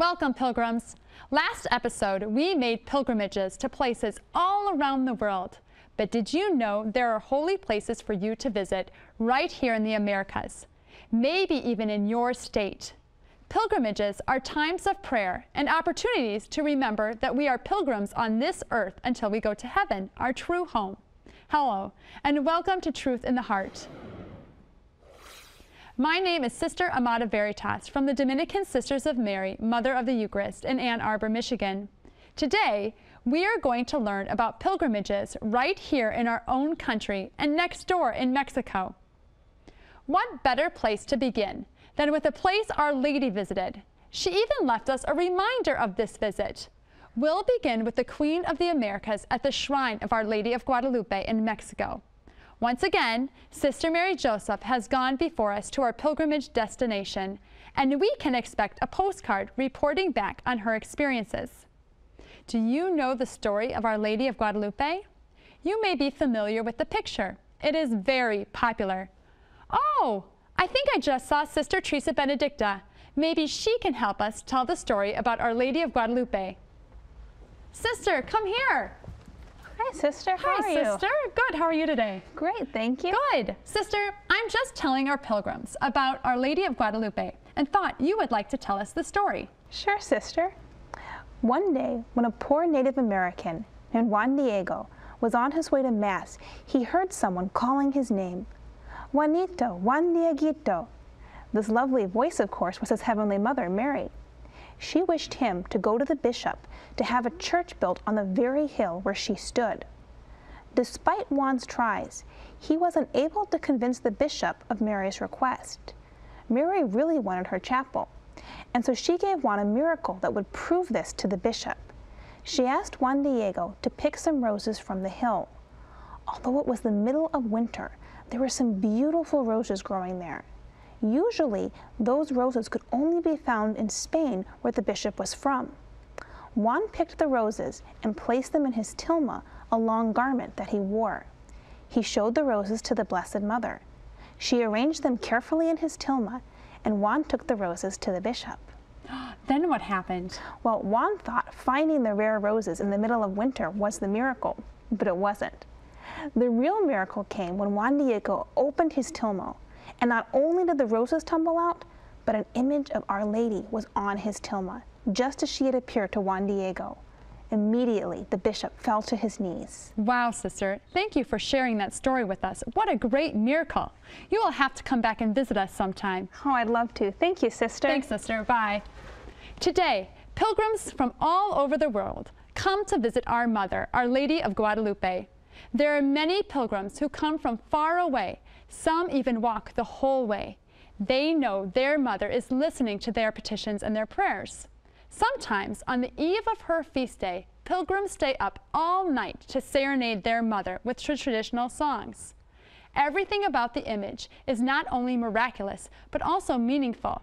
Welcome, pilgrims. Last episode, we made pilgrimages to places all around the world. But did you know there are holy places for you to visit right here in the Americas, maybe even in your state? Pilgrimages are times of prayer and opportunities to remember that we are pilgrims on this earth until we go to heaven, our true home. Hello, and welcome to Truth in the Heart. My name is Sister Amata Veritas from the Dominican Sisters of Mary, Mother of the Eucharist in Ann Arbor, Michigan. Today, we are going to learn about pilgrimages right here in our own country and next door in Mexico. What better place to begin than with a place Our Lady visited? She even left us a reminder of this visit. We'll begin with the Queen of the Americas at the shrine of Our Lady of Guadalupe in Mexico. Once again, Sister Mary Joseph has gone before us to our pilgrimage destination, and we can expect a postcard reporting back on her experiences. Do you know the story of Our Lady of Guadalupe? You may be familiar with the picture. It is very popular. Oh, I think I just saw Sister Teresa Benedicta. Maybe she can help us tell the story about Our Lady of Guadalupe. Sister, come here. Hi, Sister. How are you? Hi, Sister. Good. How are you today? Great, thank you. Good. Sister, I'm just telling our pilgrims about Our Lady of Guadalupe and thought you would like to tell us the story. Sure, Sister. One day, when a poor Native American named Juan Diego was on his way to Mass, he heard someone calling his name. Juanito, Juan Dieguito. This lovely voice, of course, was his Heavenly Mother, Mary. She wished him to go to the bishop to have a church built on the very hill where she stood. Despite Juan's tries, he was unable to convince the bishop of Mary's request. Mary really wanted her chapel, and so she gave Juan a miracle that would prove this to the bishop. She asked Juan Diego to pick some roses from the hill. Although it was the middle of winter, there were some beautiful roses growing there. Usually, those roses could only be found in Spain, where the bishop was from. Juan picked the roses and placed them in his tilma, a long garment that he wore. He showed the roses to the Blessed Mother. She arranged them carefully in his tilma, and Juan took the roses to the bishop. Then what happened? Well, Juan thought finding the rare roses in the middle of winter was the miracle, but it wasn't. The real miracle came when Juan Diego opened his tilma, and not only did the roses tumble out, but an image of Our Lady was on his tilma, just as she had appeared to Juan Diego. Immediately, the bishop fell to his knees. Wow, Sister. Thank you for sharing that story with us. What a great miracle. You will have to come back and visit us sometime. Oh, I'd love to. Thank you, Sister. Thanks, Sister. Bye. Today, pilgrims from all over the world come to visit our Mother, Our Lady of Guadalupe. There are many pilgrims who come from far away. Some even walk the whole way. They know their Mother is listening to their petitions and their prayers. Sometimes, on the eve of her feast day, pilgrims stay up all night to serenade their Mother with traditional songs. Everything about the image is not only miraculous, but also meaningful.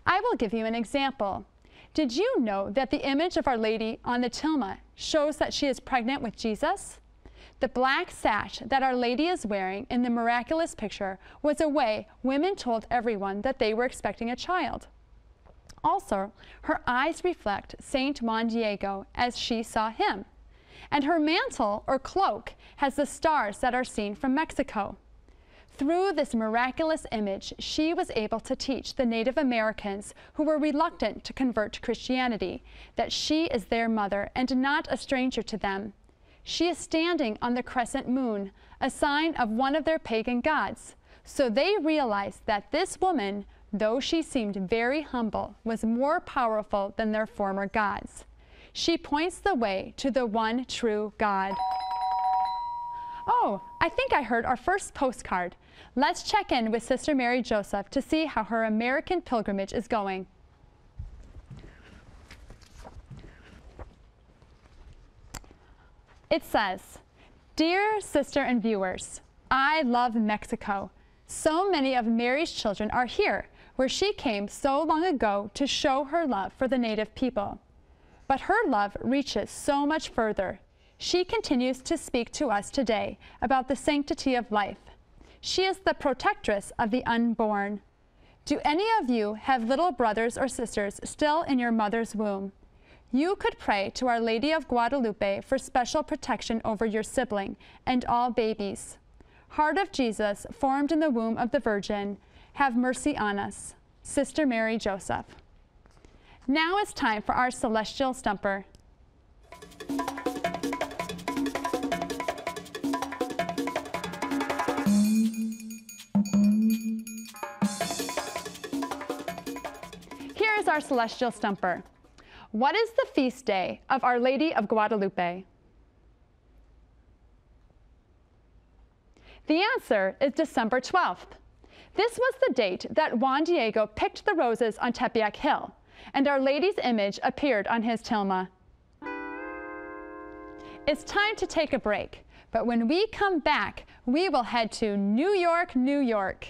I will give you an example. Did you know that the image of Our Lady on the tilma shows that she is pregnant with Jesus? The black sash that Our Lady is wearing in the miraculous picture was a way women told everyone that they were expecting a child. Also, her eyes reflect Saint Juan Diego as she saw him. And her mantle or cloak has the stars that are seen from Mexico. Through this miraculous image, she was able to teach the Native Americans who were reluctant to convert to Christianity that she is their mother and not a stranger to them. She is standing on the crescent moon, a sign of one of their pagan gods. So they realized that this woman, though she seemed very humble, was more powerful than their former gods. She points the way to the one true God. Oh, I think I heard our first postcard. Let's check in with Sister Mary Joseph to see how her American pilgrimage is going. It says, "Dear sister and viewers, I love Mexico. So many of Mary's children are here, where she came so long ago to show her love for the native people. But her love reaches so much further. She continues to speak to us today about the sanctity of life. She is the protectress of the unborn. Do any of you have little brothers or sisters still in your mother's womb? You could pray to Our Lady of Guadalupe for special protection over your sibling and all babies. Heart of Jesus, formed in the womb of the Virgin, have mercy on us. Sister Mary Joseph. Now it's time for our celestial stumper. Here is our celestial stumper. What is the feast day of Our Lady of Guadalupe? The answer is December 12th. This was the date that Juan Diego picked the roses on Tepeyac Hill, and Our Lady's image appeared on his tilma. It's time to take a break, but when we come back, we will head to New York, New York.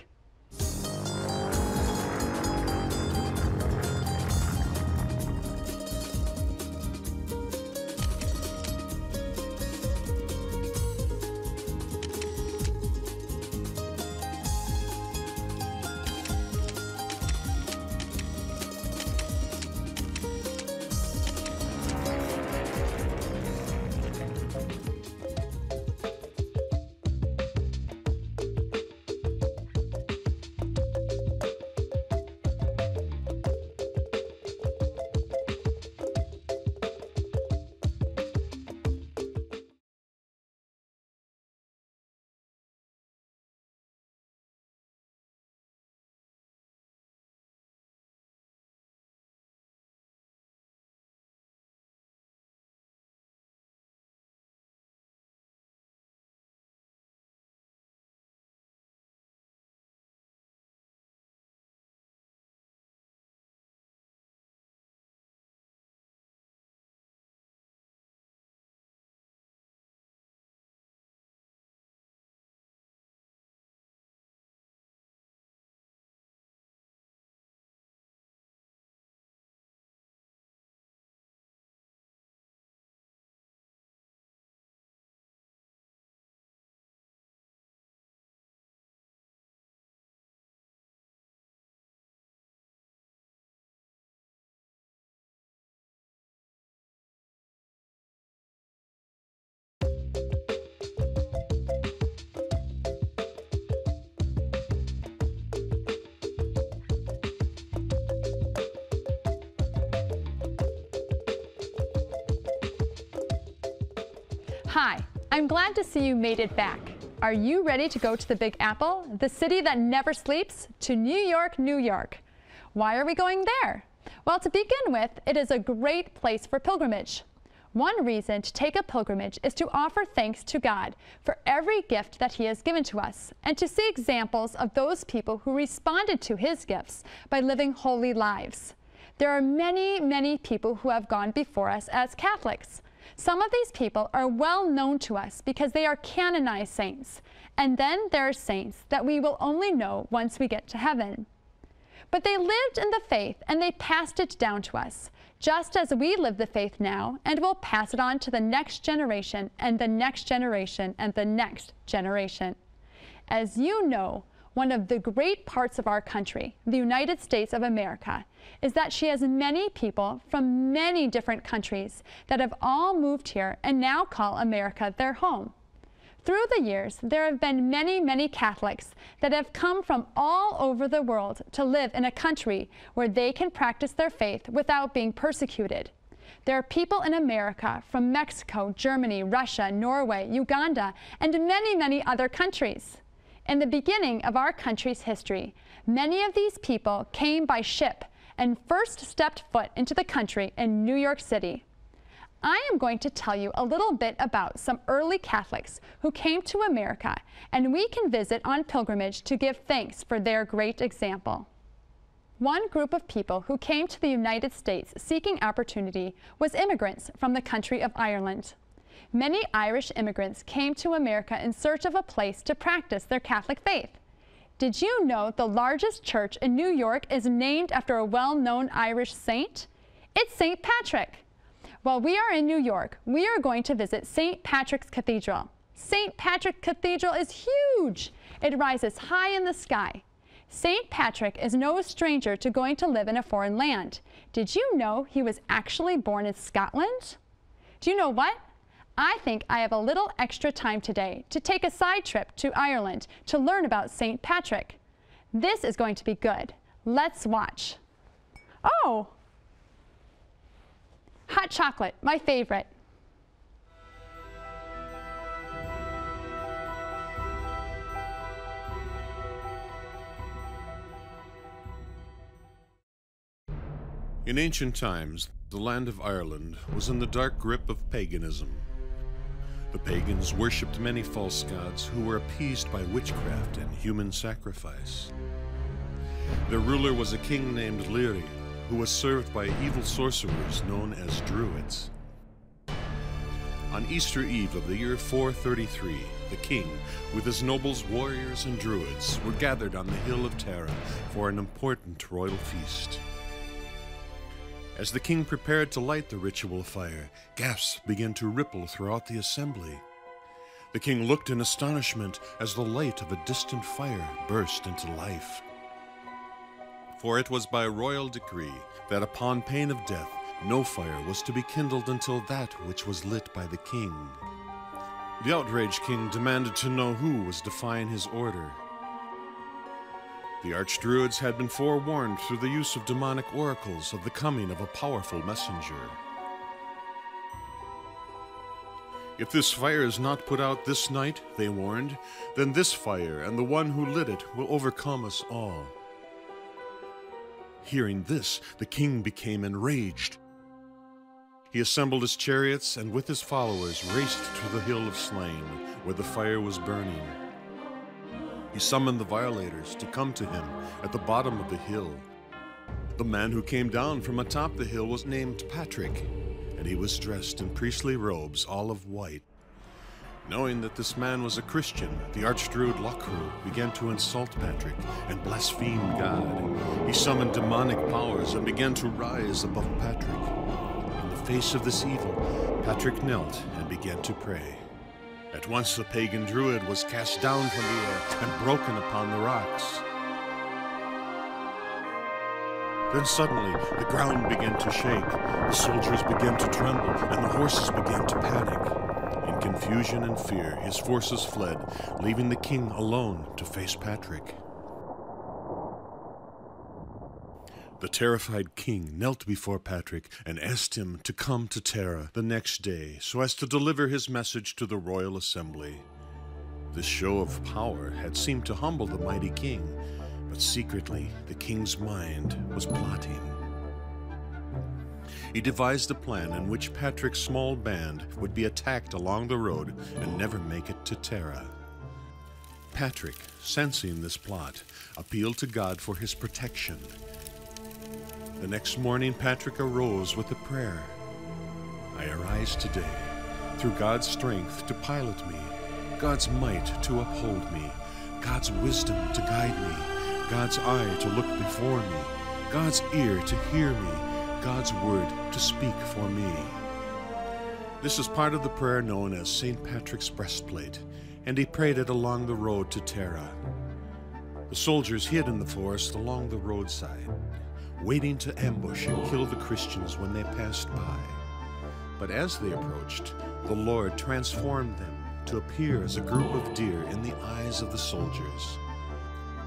Hi, I'm glad to see you made it back. Are you ready to go to the Big Apple, the city that never sleeps, to New York, New York? Why are we going there? Well, to begin with, it is a great place for pilgrimage. One reason to take a pilgrimage is to offer thanks to God for every gift that He has given to us, and to see examples of those people who responded to His gifts by living holy lives. There are many, many people who have gone before us as Catholics. Some of these people are well known to us because they are canonized saints, and then there are saints that we will only know once we get to heaven. But they lived in the faith and they passed it down to us, just as we live the faith now and will pass it on to the next generation and the next generation and the next generation. As you know, one of the great parts of our country, the United States of America, is that she has many people from many different countries that have all moved here and now call America their home. Through the years, there have been many, many Catholics that have come from all over the world to live in a country where they can practice their faith without being persecuted. There are people in America from Mexico, Germany, Russia, Norway, Uganda, and many, many other countries. In the beginning of our country's history, many of these people came by ship and first stepped foot into the country in New York City. I am going to tell you a little bit about some early Catholics who came to America, and we can visit on pilgrimage to give thanks for their great example. One group of people who came to the United States seeking opportunity was immigrants from the country of Ireland. Many Irish immigrants came to America in search of a place to practice their Catholic faith. Did you know the largest church in New York is named after a well-known Irish saint? It's St. Patrick. While we are in New York, we are going to visit St. Patrick's Cathedral. St. Patrick Cathedral is huge. It rises high in the sky. St. Patrick is no stranger to going to live in a foreign land. Did you know he was actually born in Scotland? Do you know what? I think I have a little extra time today to take a side trip to Ireland to learn about St. Patrick. This is going to be good. Let's watch. Oh! Hot chocolate, my favorite. In ancient times, the land of Ireland was in the dark grip of paganism. The pagans worshipped many false gods who were appeased by witchcraft and human sacrifice. Their ruler was a king named Leary, who was served by evil sorcerers known as Druids. On Easter Eve of the year 433, the king, with his nobles, warriors, and Druids, were gathered on the hill of Tara for an important royal feast. As the king prepared to light the ritual fire, gasps began to ripple throughout the assembly. The king looked in astonishment as the light of a distant fire burst into life. For it was by royal decree that upon pain of death, no fire was to be kindled until that which was lit by the king. The outraged king demanded to know who was defying his order. The archdruids had been forewarned through the use of demonic oracles of the coming of a powerful messenger. If this fire is not put out this night, they warned, then this fire and the one who lit it will overcome us all. Hearing this, the king became enraged. He assembled his chariots and with his followers raced to the hill of Slain, where the fire was burning. He summoned the violators to come to him at the bottom of the hill. The man who came down from atop the hill was named Patrick, and he was dressed in priestly robes, all of white. Knowing that this man was a Christian, the archdruid Lochru began to insult Patrick and blaspheme God. He summoned demonic powers and began to rise above Patrick. In the face of this evil, Patrick knelt and began to pray. At once the pagan druid was cast down from the air and broken upon the rocks. Then suddenly the ground began to shake, the soldiers began to tremble, and the horses began to panic. In confusion and fear, his forces fled, leaving the king alone to face Patrick. The terrified king knelt before Patrick and asked him to come to Tara the next day so as to deliver his message to the royal assembly. This show of power had seemed to humble the mighty king, but secretly the king's mind was plotting. He devised a plan in which Patrick's small band would be attacked along the road and never make it to Tara. Patrick, sensing this plot, appealed to God for his protection. The next morning, Patrick arose with a prayer. I arise today, through God's strength to pilot me, God's might to uphold me, God's wisdom to guide me, God's eye to look before me, God's ear to hear me, God's word to speak for me. This is part of the prayer known as St. Patrick's breastplate, and he prayed it along the road to Tara. The soldiers hid in the forest along the roadside, waiting to ambush and kill the Christians when they passed by. But as they approached, the Lord transformed them to appear as a group of deer in the eyes of the soldiers.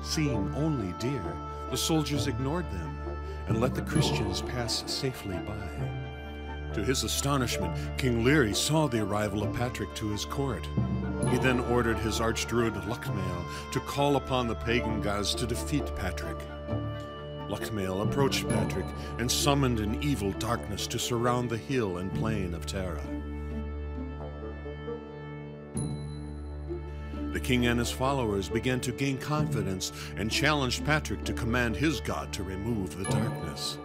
Seeing only deer, the soldiers ignored them and let the Christians pass safely by. To his astonishment, King Leary saw the arrival of Patrick to his court. He then ordered his archdruid Lochmael to call upon the pagan gods to defeat Patrick. Lochmael approached Patrick and summoned an evil darkness to surround the hill and plain of Tara. The king and his followers began to gain confidence and challenged Patrick to command his god to remove the darkness.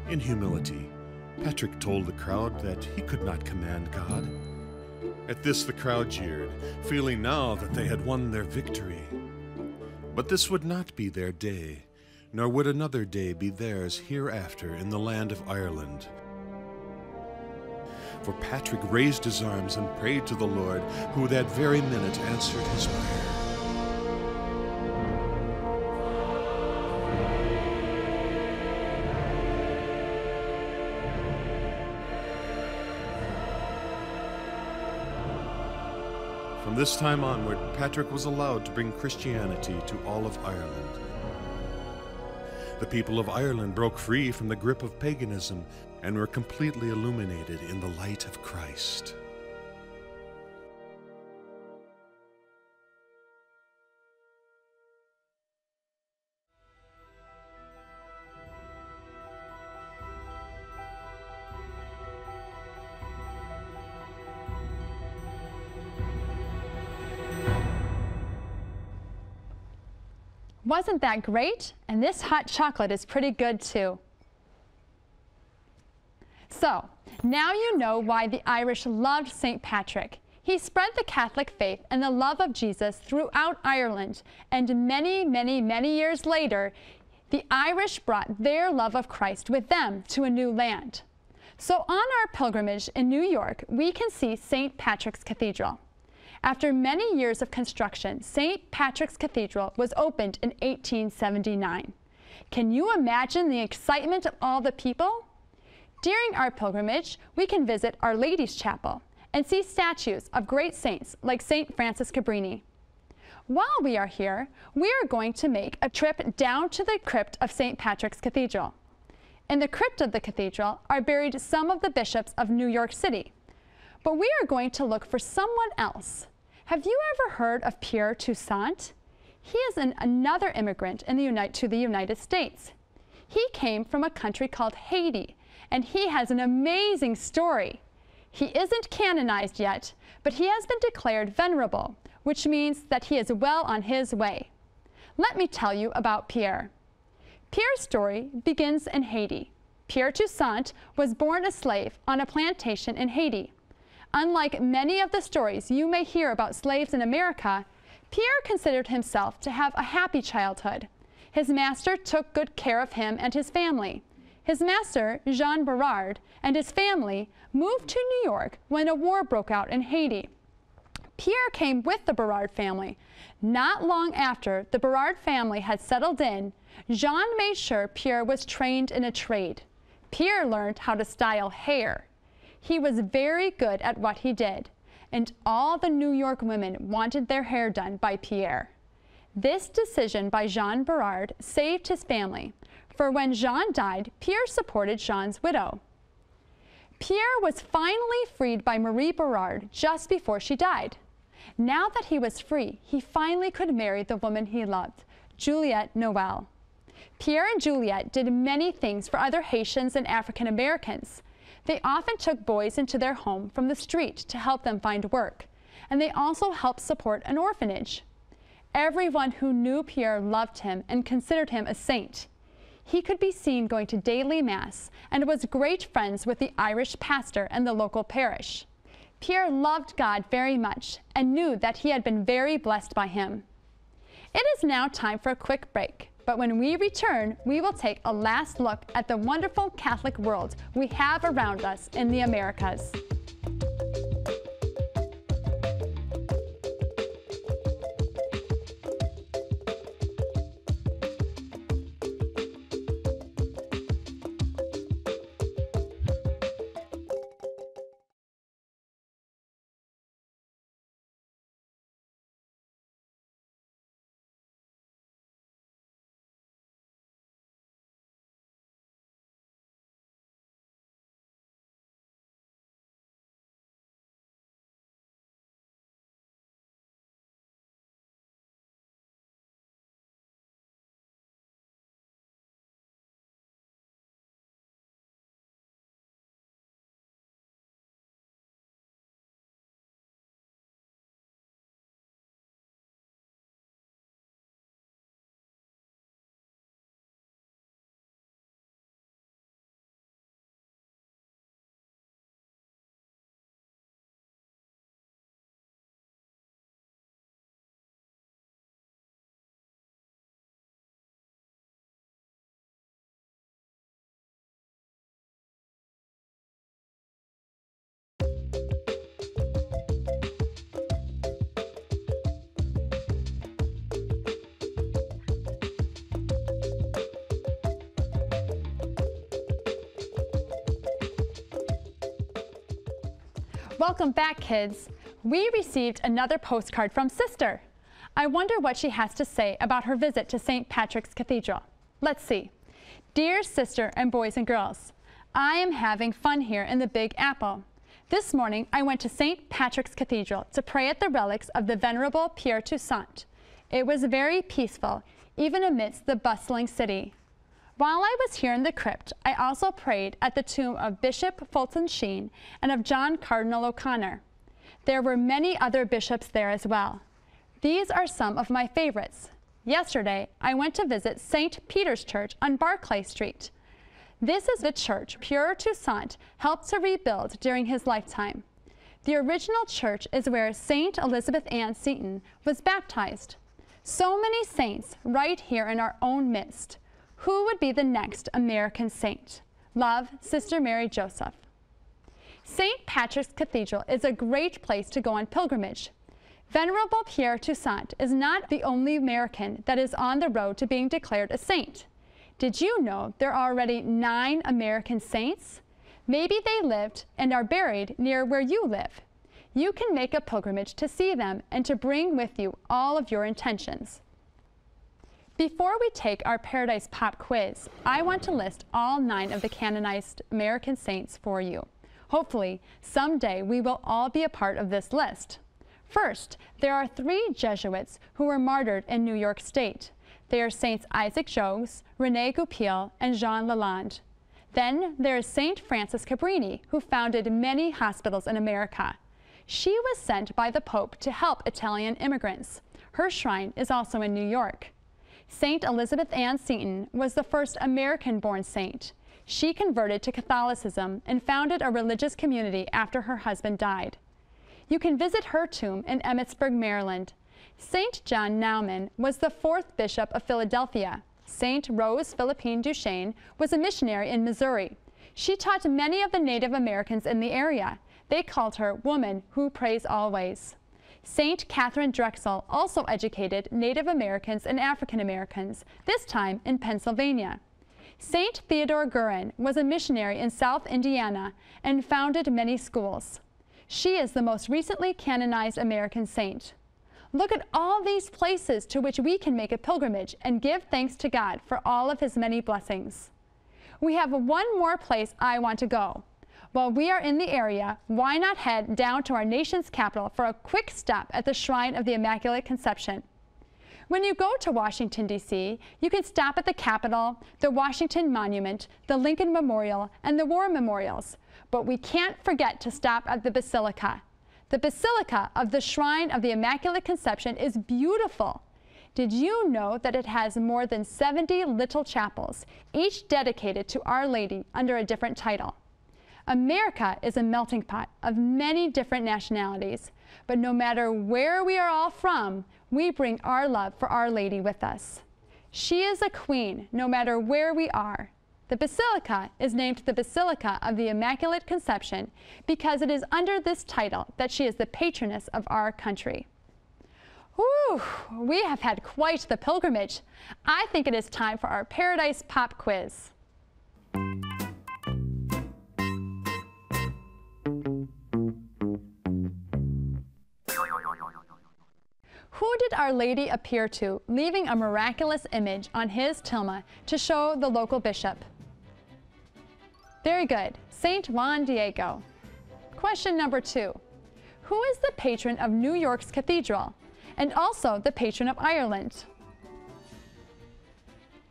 In humility, Patrick told the crowd that he could not command God. At this, the crowd jeered, feeling now that they had won their victory. But this would not be their day, nor would another day be theirs hereafter in the land of Ireland. For Patrick raised his arms and prayed to the Lord, who that very minute answered his prayer. From this time onward, Patrick was allowed to bring Christianity to all of Ireland. The people of Ireland broke free from the grip of paganism and were completely illuminated in the light of Christ. Wasn't that great? And this hot chocolate is pretty good too. So, now you know why the Irish loved St. Patrick. He spread the Catholic faith and the love of Jesus throughout Ireland, and many, many, many years later, the Irish brought their love of Christ with them to a new land. So on our pilgrimage in New York, we can see St. Patrick's Cathedral. After many years of construction, St. Patrick's Cathedral was opened in 1879. Can you imagine the excitement of all the people? During our pilgrimage, we can visit Our Lady's Chapel and see statues of great saints like St. Francis Cabrini. While we are here, we are going to make a trip down to the crypt of St. Patrick's Cathedral. In the crypt of the cathedral are buried some of the bishops of New York City. But we are going to look for someone else. Have you ever heard of Pierre Toussaint? He is another immigrant to the United States. He came from a country called Haiti, and he has an amazing story. He isn't canonized yet, but he has been declared venerable, which means that he is well on his way. Let me tell you about Pierre. Pierre's story begins in Haiti. Pierre Toussaint was born a slave on a plantation in Haiti. Unlike many of the stories you may hear about slaves in America, Pierre considered himself to have a happy childhood. His master took good care of him and his family. His master, Jean Berard, and his family moved to New York when a war broke out in Haiti. Pierre came with the Berard family. Not long after the Berard family had settled in, Jean made sure Pierre was trained in a trade. Pierre learned how to style hair. He was very good at what he did, and all the New York women wanted their hair done by Pierre. This decision by Jean Berard saved his family, for when Jean died, Pierre supported Jean's widow. Pierre was finally freed by Marie Berard just before she died. Now that he was free, he finally could marry the woman he loved, Juliette Noel. Pierre and Juliette did many things for other Haitians and African Americans. They often took boys into their home from the street to help them find work, and they also helped support an orphanage. Everyone who knew Pierre loved him and considered him a saint. He could be seen going to daily mass and was great friends with the Irish pastor and the local parish. Pierre loved God very much and knew that he had been very blessed by him. It is now time for a quick break. But when we return, we will take a last look at the wonderful Catholic world we have around us in the Americas. Welcome back, kids. We received another postcard from Sister. I wonder what she has to say about her visit to St. Patrick's Cathedral. Let's see. Dear Sister and boys and girls, I am having fun here in the Big Apple. This morning, I went to St. Patrick's Cathedral to pray at the relics of the Venerable Pierre Toussaint. It was very peaceful, even amidst the bustling city. While I was here in the crypt, I also prayed at the tomb of Bishop Fulton Sheen and of John Cardinal O'Connor. There were many other bishops there as well. These are some of my favorites. Yesterday, I went to visit St. Peter's Church on Barclay Street. This is the church Pierre Toussaint helped to rebuild during his lifetime. The original church is where St. Elizabeth Ann Seton was baptized. So many saints right here in our own midst. Who would be the next American saint? Love, Sister Mary Joseph. St. Patrick's Cathedral is a great place to go on pilgrimage. Venerable Pierre Toussaint is not the only American that is on the road to being declared a saint. Did you know there are already 9 American saints? Maybe they lived and are buried near where you live. You can make a pilgrimage to see them and to bring with you all of your intentions. Before we take our Paradise Pop quiz, I want to list all 9 of the canonized American saints for you. Hopefully, someday we will all be a part of this list. First, there are 3 Jesuits who were martyred in New York State. They are Saints Isaac Jogues, René Goupil, and Jean Lalande. Then there is Saint Frances Cabrini, who founded many hospitals in America. She was sent by the Pope to help Italian immigrants. Her shrine is also in New York. Saint Elizabeth Ann Seton was the first American-born saint. She converted to Catholicism and founded a religious community after her husband died. You can visit her tomb in Emmitsburg, Maryland. Saint John Naumann was the 4th bishop of Philadelphia. Saint Rose Philippine Duchesne was a missionary in Missouri. She taught many of the Native Americans in the area. They called her Woman Who Prays Always. Saint Catherine Drexel also educated Native Americans and African Americans, this time in Pennsylvania. Saint Theodore Guerin was a missionary in South Indiana and founded many schools. She is the most recently canonized American saint. Look at all these places to which we can make a pilgrimage and give thanks to God for all of His many blessings. We have one more place I want to go. While we are in the area, why not head down to our nation's capital for a quick stop at the Shrine of the Immaculate Conception? When you go to Washington, D.C., you can stop at the Capitol, the Washington Monument, the Lincoln Memorial, and the War Memorials. But we can't forget to stop at the Basilica. The Basilica of the Shrine of the Immaculate Conception is beautiful. Did you know that it has more than 70 little chapels, each dedicated to Our Lady under a different title? America is a melting pot of many different nationalities, but no matter where we are all from, we bring our love for Our Lady with us. She is a queen no matter where we are. The Basilica is named the Basilica of the Immaculate Conception because it is under this title that she is the patroness of our country. Whew, we have had quite the pilgrimage. I think it is time for our Paradise Pop quiz. Who did Our Lady appear to, leaving a miraculous image on his tilma to show the local bishop? Very good, Saint Juan Diego. Question number 2. Who is the patron of New York's cathedral and also the patron of Ireland?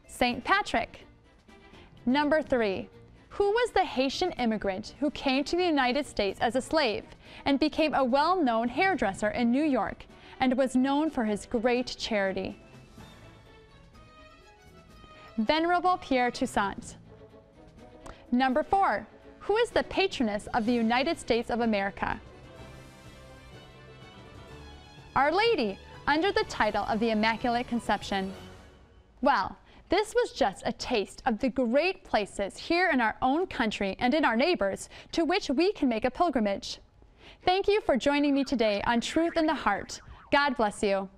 Saint Patrick. Number 3. Who was the Haitian immigrant who came to the United States as a slave and became a well-known hairdresser in New York and was known for his great charity? Venerable Pierre Toussaint. Number 4. Who is the patroness of the United States of America? Our Lady, under the title of the Immaculate Conception. Well, this was just a taste of the great places here in our own country and in our neighbors to which we can make a pilgrimage. Thank you for joining me today on Truth in the Heart. God bless you.